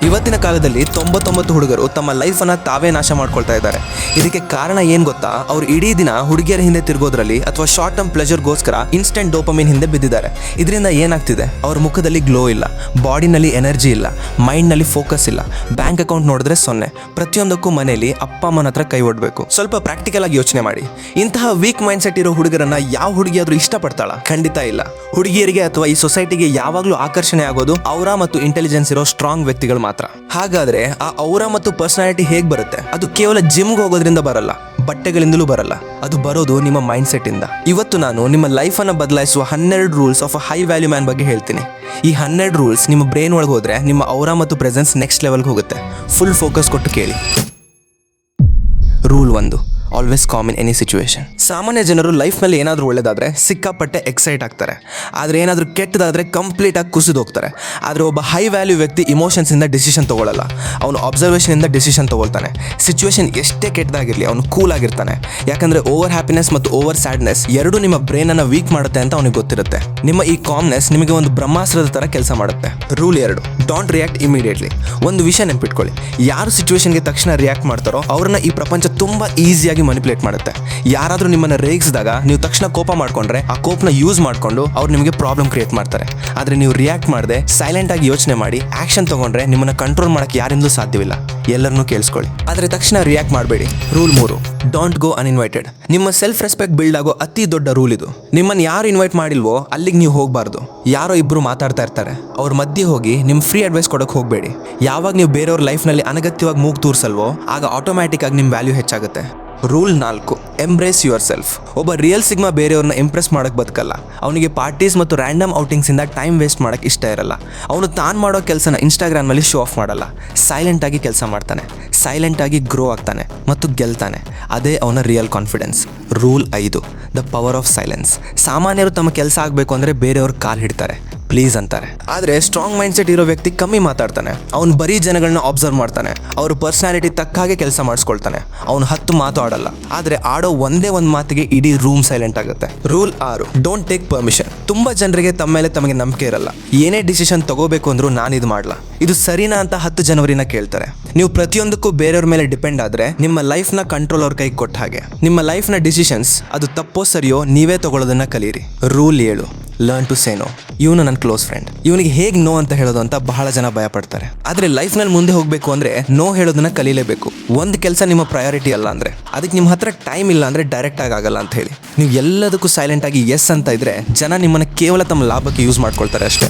ಇವತ್ತಿನ ಕಾಲದಲ್ಲಿ 99 ಹುಡುಗರು ತಮ್ಮ ಲೈಫನ್ನು ತಾವೇ ನಾಶ ಮಾಡ್ಕೊಳ್ತಾ ಇದ್ದಾರೆ. ಇದಕ್ಕೆ ಕಾರಣ ಏನು ಗೊತ್ತಾ? ಅವ್ರು ಇಡೀ ದಿನ ಹುಡುಗಿಯರ ಹಿಂದೆ ತಿರುಗೋದ್ರಲ್ಲಿ ಅಥವಾ ಶಾರ್ಟ್ ಟರ್ಮ್ ಪ್ಲೆಜರ್ಗೋಸ್ಕರ ಇನ್ಸ್ಟೆಂಟ್ ಡೋಪಮಿನ್ ಹಿಂದೆ ಬಿದ್ದಿದ್ದಾರೆ. ಇದರಿಂದ ಏನಾಗ್ತಿದೆ? ಅವ್ರ ಮುಖದಲ್ಲಿ ಗ್ಲೋ ಇಲ್ಲ, ಬಾಡಿನಲ್ಲಿ ಎನರ್ಜಿ ಇಲ್ಲ, ಮೈಂಡ್ನಲ್ಲಿ ಫೋಕಸ್ ಇಲ್ಲ, ಬ್ಯಾಂಕ್ ಅಕೌಂಟ್ ನೋಡಿದ್ರೆ 0. ಪ್ರತಿಯೊಂದಕ್ಕೂ ಮನೆಯಲ್ಲಿ ಅಪ್ಪ ಅಮ್ಮನ ಹತ್ರ ಕೈ ಒಡ್ಬೇಕು. ಸ್ವಲ್ಪ ಪ್ರಾಕ್ಟಿಕಲ್ ಆಗಿ ಯೋಚನೆ ಮಾಡಿ. ಇಂತಹ ವೀಕ್ ಮೈಂಡ್ ಸೆಟ್ ಇರೋ ಹುಡುಗರನ್ನ ಯಾವ ಹುಡುಗಿಯಾದ್ರೂ ಇಷ್ಟಪಡ್ತಾಳ? ಖಂಡಿತ ಇಲ್ಲ. ಹುಡುಗಿಯರಿಗೆ ಅಥವಾ ಈ ಸೊಸೈಟಿಗೆ ಯಾವಾಗಲೂ ಆಕರ್ಷಣೆ ಆಗೋದು ಔರಾ ಮತ್ತು ಇಂಟೆಲಿಜೆನ್ಸ್ ಇರೋ ಸ್ಟ್ರಾಂಗ್ ವ್ಯಕ್ತಿಗಳು ಮಾತ್ರ. ಹಾಗಾದ್ರೆ ಆ ಔರಾ ಮತ್ತು ಪರ್ಸನಾಲಿಟಿ ಹೇಗೆ ಬರುತ್ತೆ? ಅದು ಕೇವಲ ಜಿಮ್ಗೆ ಹೋಗೋದ್ರಿಂದ ಬರಲ್ಲ, ಬಟ್ಟೆಗಳಿಂದಲೂ ಬರಲ್ಲ. ಅದು ಬರೋದು ನಿಮ್ಮ ಮೈಂಡ್ ಸೆಟ್ ಇಂದ. ಇವತ್ತು ನಾನು ನಿಮ್ಮ ಲೈಫ್ ಅನ್ನು ಬದಲಾಯಿಸುವ 12 rules of a high value man ಬಗ್ಗೆ ಹೇಳ್ತೀನಿ. ಈ 12 ರೂಲ್ಸ್ ನಿಮ್ಮ ಬ್ರೈನ್ ಒಳಗೆ ಹೋದ್ರೆ ನಿಮ್ಮ ಔರಾ ಮತ್ತು ಪ್ರೆಸೆನ್ಸ್ ನೆಕ್ಸ್ಟ್ ಲೆವೆಲ್ಗೆ ಹೋಗುತ್ತೆ. ಫುಲ್ ಫೋಕಸ್ ಕೊಟ್ಟು ಕೇಳಿ. Rule 1, always com in any situation. ಸಾಮಾನ್ಯ ಜನರು ಲೈಫ್ನಲ್ಲಿ ಏನಾದರೂ ಒಳ್ಳೇದಾದರೆ ಸಿಕ್ಕಾಪಟ್ಟೆ ಎಕ್ಸೈಟ್ ಆಗ್ತಾರೆ, ಆದರೆ ಏನಾದರೂ ಕೆಟ್ಟದಾದರೆ ಕಂಪ್ಲೀಟಾಗಿ ಕುಸಿದು ಹೋಗ್ತಾರೆ. ಆದರೆ ಒಬ್ಬ ಹೈ ವ್ಯಾಲ್ಯೂ ವ್ಯಕ್ತಿ ಇಮೋಷನ್ಸಿಂದ ಡಿಸಿಷನ್ ತೊಗೊಳ್ಳಲ್ಲ, ಅವನು ಅಬ್ಸರ್ವೇಷನಿಂದ ಡಿಸಿಷನ್ ತೊಗೊಳ್ತಾನೆ. ಸಿಚುವೇಶನ್ ಎಷ್ಟೇ ಕೆಟ್ಟದಾಗಿರಲಿ ಅವನು ಕೂಲ್ ಆಗಿರ್ತಾನೆ. ಯಾಕಂದರೆ ಓವರ್ ಹ್ಯಾಪಿನೆಸ್ ಮತ್ತು ಓವರ್ ಸ್ಯಾಡ್ನೆಸ್ ಎರಡೂ ನಿಮ್ಮ ಬ್ರೈನನ್ನು ವೀಕ್ ಮಾಡುತ್ತೆ ಅಂತ ಅವನಿಗೆ ಗೊತ್ತಿರುತ್ತೆ. ನಿಮ್ಮ ಈ ಕಾಮ್ನೆಸ್ ನಿಮಗೆ ಒಂದು ಬ್ರಹ್ಮಾಸ್ತ್ರದ ಥರ ಕೆಲಸ ಮಾಡುತ್ತೆ. Rule 2, don't react immediately. ಒಂದು ವಿಷಯ ನೆನ್ಪಿಟ್ಕೊಳ್ಳಿ, ಯಾರು ಸಿಚುವೇಶನ್ಗೆ ತಕ್ಷಣ ರಿಯಾಕ್ಟ್ ಮಾಡ್ತಾರೋ ಅವ್ರನ್ನ ಈ ಪ್ರಪಂಚ ತುಂಬ ಈಸಿಯಾಗಿ ಮ್ಯಾನಿಪುಲೇಟ್ ಮಾಡುತ್ತೆ. ಯಾರಾದರೂ ನಿಮ್ಮನ್ನ ರೇಗಿಸಿದಾಗ ನೀವು ತಕ್ಷಣ ಕೋಪ ಮಾಡ್ಕೊಂಡ್ರೆ ಆ ಕೋಪನ ಯೂಸ್ ಮಾಡ್ಕೊಂಡು ಅವ್ರು ನಿಮಗೆ ಪ್ರಾಬ್ಲಮ್ ಕ್ರಿಯೇಟ್ ಮಾಡ್ತಾರೆ. ಆದರೆ ನೀವು ರಿಯಾಕ್ಟ್ ಮಾಡದೆ ಸೈಲೆಂಟ್ ಆಗಿ ಯೋಚನೆ ಮಾಡಿ ಆಕ್ಷನ್ ತಗೊಂಡ್ರೆ ನಿಮ್ಮನ್ನ ಕಂಟ್ರೋಲ್ ಮಾಡಕ್ಕೆ ಯಾರಿಂದಲೂ ಸಾಧ್ಯವಿಲ್ಲ. ಎಲ್ಲರನ್ನೂ ಕೇಳಿಸ್ಕೊಳ್ಳಿ, ಆದರೆ ತಕ್ಷಣ ರಿಯಾಕ್ಟ್ ಮಾಡಬೇಡಿ. Rule 3, don't go uninvited. ನಿಮ್ಮ ಸೆಲ್ಫ್ ರೆಸ್ಪೆಕ್ಟ್ ಬಿಲ್ಡ್ ಆಗೋ ಅತಿ ದೊಡ್ಡ ರೂಲ್ ಇದು. ನಿಮ್ಮನ್ನು ಯಾರು ಇನ್ವೈಟ್ ಮಾಡಿಲ್ವೋ ಅಲ್ಲಿಗೆ ನೀವು ಹೋಗಬಾರ್ದು. ಯಾರೋ ಇಬ್ಬರು ಮಾತಾಡ್ತಾ ಇರ್ತಾರೆ, ಅವ್ರ ಮಧ್ಯೆ ಹೋಗಿ ನಿಮ್ಮ ಫ್ರೀ ಅಡ್ವೈಸ್ ಕೊಡೋಕೆ ಹೋಗಬೇಡಿ. ಯಾವಾಗ ನೀವು ಬೇರೆಯವ್ರ ಲೈಫ್ನಲ್ಲಿ ಅನಗತ್ಯವಾಗಿ ಮೂಗು ತೂರಿಸಲ್ವೋ ಆಗ ಆಟೋಮ್ಯಾಟಿಕ್ ಆಗಿ ನಿಮ್ಮ ವ್ಯಾಲ್ಯೂ ಹೆಚ್ಚಾಗುತ್ತೆ. Rule 4, embrace your self. ಒಬ್ಬ ರಿಯಲ್ ಸಿಗ್ಮಾ ಬೇರೆಯವ್ರನ್ನ ಇಂಪ್ರೆಸ್ ಮಾಡೋಕ್ಕೆ ಬದುಕಲ್ಲ. ಅವನಿಗೆ ಪಾರ್ಟೀಸ್ ಮತ್ತು ರ್ಯಾಂಡಮ್ ಔಟಿಂಗ್ಸಿಂದ ಟೈಮ್ ವೇಸ್ಟ್ ಮಾಡೋಕ್ಕೆ ಇಷ್ಟ ಇರಲ್ಲ. ಅವನು ತಾನು ಮಾಡೋ ಕೆಲಸನ ಇನ್ಸ್ಟಾಗ್ರಾಮ್ನಲ್ಲಿ ಶೋ ಆಫ್ ಮಾಡಲ್ಲ. ಸೈಲೆಂಟಾಗಿ ಕೆಲಸ ಮಾಡ್ತಾನೆ, ಸೈಲೆಂಟಾಗಿ ಗ್ರೋ ಆಗ್ತಾನೆ ಮತ್ತು ಗೆಲ್ತಾನೆ. ಅದೇ ಅವನ real confidence. Rule 5, the power of silence. ಸಾಮಾನ್ಯರು ತಮ್ಮ ಕೆಲಸ ಆಗಬೇಕು ಅಂದರೆ ಬೇರೆಯವ್ರ ಕಾಲು ಹಿಡ್ತಾರೆ, ಪ್ಲೀಸ್ ಅಂತಾರೆ. ಆದರೆ ಸ್ಟ್ರಾಂಗ್ ಮೈಂಡ್ ಸೆಟ್ ಇರೋ ವ್ಯಕ್ತಿ ಕಮ್ಮಿ ಮಾತಾಡ್ತಾನೆ. ಅವನು ಬರೀ ಜನಗಳನ್ನ ಅಬ್ಸರ್ವ್ ಮಾಡ್ತಾನೆ, ಅವ್ರ ಪರ್ಸನಾಲಿಟಿ ತಕ್ಕ ಹಾಗೆ ಕೆಲಸ ಮಾಡಿಸ್ಕೊಳ್ತಾನೆ. ಅವನು 10 ಮಾತು ಆಡಲ್ಲ, ಆದರೆ ಆಡೋ ಒಂದೇ ಒಂದು ಮಾತಿಗೆ ಇಡೀ ರೂಮ್ ಸೈಲೆಂಟ್ ಆಗುತ್ತೆ. Rule 6, don't take permission. ತುಂಬ ಜನರಿಗೆ ತಮ್ಮ ಮೇಲೆ ತಮಗೆ ನಂಬಿಕೆ ಇರಲ್ಲ. ಏನೇ ಡಿಸಿಷನ್ ತಗೋಬೇಕು ಅಂದ್ರೂ ನಾನು ಇದು ಮಾಡಲ್ಲ, ಇದು ಸರಿನಾ ಅಂತ 10 ಜನವರಿನ ಕೇಳ್ತಾರೆ. ನೀವು ಪ್ರತಿಯೊಂದಕ್ಕೂ ಬೇರೆಯವ್ರ ಮೇಲೆ ಡಿಪೆಂಡ್ ಆದರೆ ನಿಮ್ಮ ಲೈಫ್ನ ಕಂಟ್ರೋಲ್ ಅವ್ರ ಕೈಗೆ ಕೊಟ್ಟ ಹಾಗೆ. ನಿಮ್ಮ ಲೈಫ್ನ ಡಿಸಿಷನ್ಸ್ ಅದು ತಪ್ಪೋ ಸರಿಯೋ ನೀವೇ ತಗೊಳ್ಳೋದನ್ನ ಕಲೀರಿ. Rule 7, learn to say no. ಇವನು ನನ್ನ ಕ್ಲೋಸ್ ಫ್ರೆಂಡ್, ಇವನಿಗೆ ಹೇಗೆ ನೋ ಅಂತ ಹೇಳೋದು ಅಂತ ಬಹಳ ಜನ ಭಯ ಪಡ್ತಾರೆ. ಆದರೆ ಲೈಫ್ನಲ್ಲಿ ಮುಂದೆ ಹೋಗಬೇಕು ಅಂದರೆ ನೋ ಹೇಳೋದನ್ನ ಕಲೀಲೇಬೇಕು. ಒಂದು ಕೆಲಸ ನಿಮ್ಮ ಪ್ರಯಾರಿಟಿ ಅಲ್ಲ ಅಂದರೆ, ಅದಕ್ಕೆ ನಿಮ್ಮ ಹತ್ರ ಟೈಮ್ ಇಲ್ಲ ಅಂದರೆ ಡೈರೆಕ್ಟಾಗಿ ಆಗಲ್ಲ ಅಂತ ಹೇಳಿ. ನೀವು ಎಲ್ಲದಕ್ಕೂ ಸೈಲೆಂಟಾಗಿ ಎಸ್ ಅಂತ ಇದ್ರೆ ಜನ ನಿಮ್ಮನ್ನು ಕೇವಲ ತಮ್ಮ ಲಾಭಕ್ಕೆ ಯೂಸ್ ಮಾಡ್ಕೊಳ್ತಾರೆ ಅಷ್ಟೇ.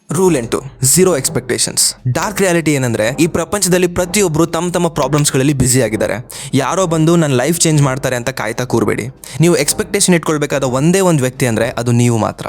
Rule 8, zero expectations. Dark reality ಏನಂದರೆ ಈ ಪ್ರಪಂಚದಲ್ಲಿ ಪ್ರತಿಯೊಬ್ಬರು ತಮ್ಮ ಬ್ರಾಬ್ಲಮ್ಸ್ಗಳಲ್ಲಿ ಬ್ಯುಸಿ ಆಗಿದ್ದಾರೆ. ಯಾರೋ ಬಂದು ನನ್ನ ಲೈಫ್ ಚೇಂಜ್ ಮಾಡ್ತಾರೆ ಅಂತ ಕಾಯ್ತಾ ಕೂರಬೇಡಿ. ನೀವು ಎಕ್ಸ್ಪೆಕ್ಟೇಷನ್ ಇಟ್ಕೊಳ್ಬೇಕಾದ ಒಂದೇ ಒಂದು ವ್ಯಕ್ತಿ ಅಂದರೆ ಅದು ನೀವು ಮಾತ್ರ.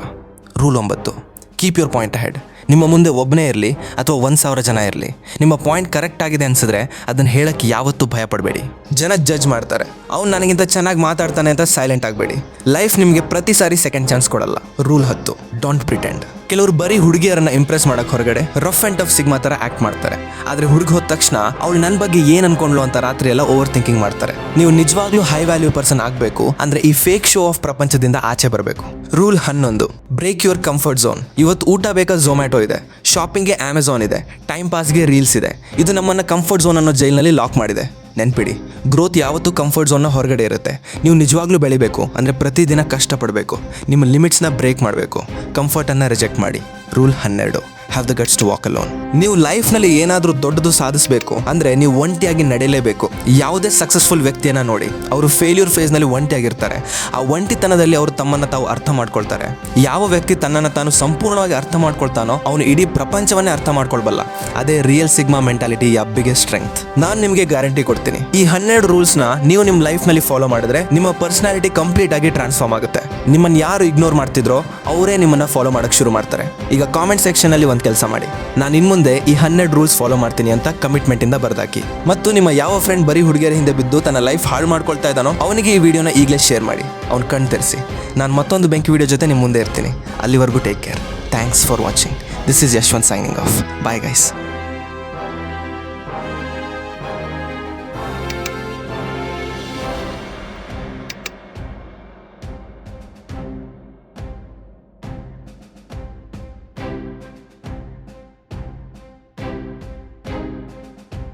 Rule 9, keep your point ahead. ನಿಮ್ಮ ಮುಂದೆ ಒಬ್ಬನೇ ಇರಲಿ ಅಥವಾ 1000 ಜನ ಇರಲಿ, ನಿಮ್ಮ ಪಾಯಿಂಟ್ ಕರೆಕ್ಟ್ ಆಗಿದೆ ಅನ್ಸಿದ್ರೆ ಅದನ್ನು ಹೇಳಕ್ಕೆ ಯಾವತ್ತೂ ಭಯ ಪಡಬೇಡಿ. ಜನ ಜಡ್ಜ್ ಮಾಡ್ತಾರೆ, ಅವ್ನು ನನಗಿಂತ ಚೆನ್ನಾಗಿ ಮಾತಾಡ್ತಾನೆ ಅಂತ ಸೈಲೆಂಟ್ ಆಗಬೇಡಿ. ಲೈಫ್ ನಿಮಗೆ ಪ್ರತಿ ಸಾರಿ ಸೆಕೆಂಡ್ ಚಾನ್ಸ್ ಕೊಡಲ್ಲ. Rule 10, don't pretend. ಕೆಲವರು ಬರೀ ಹುಡುಗಿಯರನ್ನ ಇಂಪ್ರೆಸ್ ಮಾಡಕ್ಕೆ ಹೊರಗಡೆ ರಫ್ ಆ್ಯಂಡ್ ಟಫ್ ಸಿಗ್ಮಾ ಥರ ಆ್ಯಕ್ಟ್ ಮಾಡ್ತಾರೆ. ಆದರೆ ಹುಡುಗಿ ಹೋದ ತಕ್ಷಣ ಅವಳು ನನ್ನ ಬಗ್ಗೆ ಏನು ಅನ್ಕೊಂಡ್ಲು ಅಂತ ರಾತ್ರಿ ಎಲ್ಲ ಓವರ್ ಥಿಂಕಿಂಗ್ ಮಾಡ್ತಾರೆ. ನೀವು ನಿಜವಾಗ್ಲೂ ಹೈ ವ್ಯಾಲ್ಯೂ ಪರ್ಸನ್ ಆಗಬೇಕು ಅಂದರೆ ಈ ಫೇಕ್ ಶೋ ಆಫ್ ಪ್ರಪಂಚದಿಂದ ಆಚೆ ಬರಬೇಕು. Rule 11, break your comfort zone. ಇವತ್ತು ಊಟ ಬೇಕಾದ ಝೊಮ್ಯಾಟೊ ಇದೆ, ಶಾಪಿಂಗ್ಗೆ ಅಮೆಝಾನ್ ಇದೆ, ಟೈಮ್ ಪಾಸ್ಗೆ ರೀಲ್ಸ್ ಇದೆ. ಇದು ನಮ್ಮನ್ನು ಕಂಫರ್ಟ್ ಝೋನ್ ಅನ್ನೋ ಜೈಲ್ನಲ್ಲಿ ಲಾಕ್ ಮಾಡಿದೆ. ನೆನ್ಪಿಡಿ, ಗ್ರೋತ್ ಯಾವತ್ತೂ ಕಂಫರ್ಟ್ ಝೋನ್ನ ಹೊರಗಡೆ ಇರುತ್ತೆ. ನೀವು ನಿಜವಾಗ್ಲೂ ಬೆಳಿಬೇಕು ಅಂದರೆ ಪ್ರತಿದಿನ ಕಷ್ಟಪಡಬೇಕು, ನಿಮ್ಮ ಲಿಮಿಟ್ಸ್ನ ಬ್ರೇಕ್ ಮಾಡಬೇಕು, ಕಂಫರ್ಟನ್ನು ರಿಜೆಕ್ಟ್ ಮಾಡಿ. Rule 12, have the guts to walk alone. ನೀವು ಲೈಫ್ನಲ್ಲಿ ಏನಾದರೂ ದೊಡ್ಡದು ಸಾಧಿಸಬೇಕು ಅಂದರೆ ನೀವು ಒಂಟಿಯಾಗಿ ನಡೆಯಲೇಬೇಕು. ಯಾವುದೇ ಸಕ್ಸಸ್ಫುಲ್ ವ್ಯಕ್ತಿಯನ್ನು ನೋಡಿ, ಅವರು ಫೇಲ್ಯೂರ್ ಫೇಸ್ನಲ್ಲಿ ಒಂಟಿಯಾಗಿರ್ತಾರೆ. ಆ ಒಂಟಿತನದಲ್ಲಿ ಅವರು ತಮ್ಮನ್ನು ತಾವು ಅರ್ಥ ಮಾಡ್ಕೊಳ್ತಾರೆ. ಯಾವ ವ್ಯಕ್ತಿ ತನ್ನನ್ನು ತಾನು ಸಂಪೂರ್ಣವಾಗಿ ಅರ್ಥ ಮಾಡ್ಕೊಳ್ತಾನೋ ಅವನು ಇಡೀ ಪ್ರಪಂಚವನ್ನೇ ಅರ್ಥ ಮಾಡ್ಕೊಳ್ಬಲ್ಲ. ಅದೇ ರಿಯಲ್ ಸಿಗ್ಮಾ ಮೆಂಟಾಲಿಟಿಯ ಬಿಗ್ಗೆಸ್ಟ್ ಸ್ಟ್ರೆಂಗ್ತ್. ನಾನು ನಿಮಗೆ ಗ್ಯಾರಂಟಿ ಕೊಡ್ತೀನಿ, ಈ 12 ರೂಲ್ಸ್ನ ನೀವು ನಿಮ್ಮ ಲೈಫ್ನಲ್ಲಿ ಫಾಲೋ ಮಾಡಿದ್ರೆ ನಿಮ್ಮ ಪರ್ಸನಾಲಿಟಿ ಕಂಪ್ಲೀಟ್ ಆಗಿ ಟ್ರಾನ್ಸ್ಫಾರ್ಮ್ ಆಗುತ್ತೆ. ನಿಮ್ಮನ್ನು ಯಾರು ಇಗ್ನೋರ್ ಮಾಡ್ತಿದ್ರೋ ಅವರೇ ನಿಮ್ಮನ್ನು ಫಾಲೋ ಮಾಡೋಕ್ಕೆ ಶುರು ಮಾಡ್ತಾರೆ. ಈಗ ಕಾಮೆಂಟ್ ಸೆಕ್ಷನಲ್ಲಿ ಒಂದು ಕೆಲಸ ಮಾಡಿ, ನಾನು ಇನ್ಮುಂದೆ ಈ 12 ರೂಲ್ಸ್ ಫಾಲೋ ಮಾಡ್ತೀನಿ ಅಂತ ಕಮಿಟ್ಮೆಂಟಿಂದ ಬರ್ದಾಕಿ. ಮತ್ತು ನಿಮ್ಮ ಯಾವ ಫ್ರೆಂಡ್ ಬರೀ ಹುಡುಗಿಯರ ಹಿಂದೆ ಬಿದ್ದು ತನ್ನ ಲೈಫ್ ಹಾಳು ಮಾಡ್ಕೊಳ್ತಾ ಇದ್ದಾನೋ ಅವನಿಗೆ ಈ ವಿಡಿಯೋನ ಈಗಲೇ ಶೇರ್ ಮಾಡಿ, ಅವ್ನು ಕಣ್ ತೆರೆಸಿ. ನಾನು ಮತ್ತೊಂದು ಬೆಂಕಿ ವಿಡಿಯೋ ಜೊತೆ ನಿಮ್ಮ ಮುಂದೆ ಇರ್ತೀನಿ. ಅಲ್ಲಿವರೆಗೂ take care. Thanks for watching. This is Yashwant signing off. Bye guys.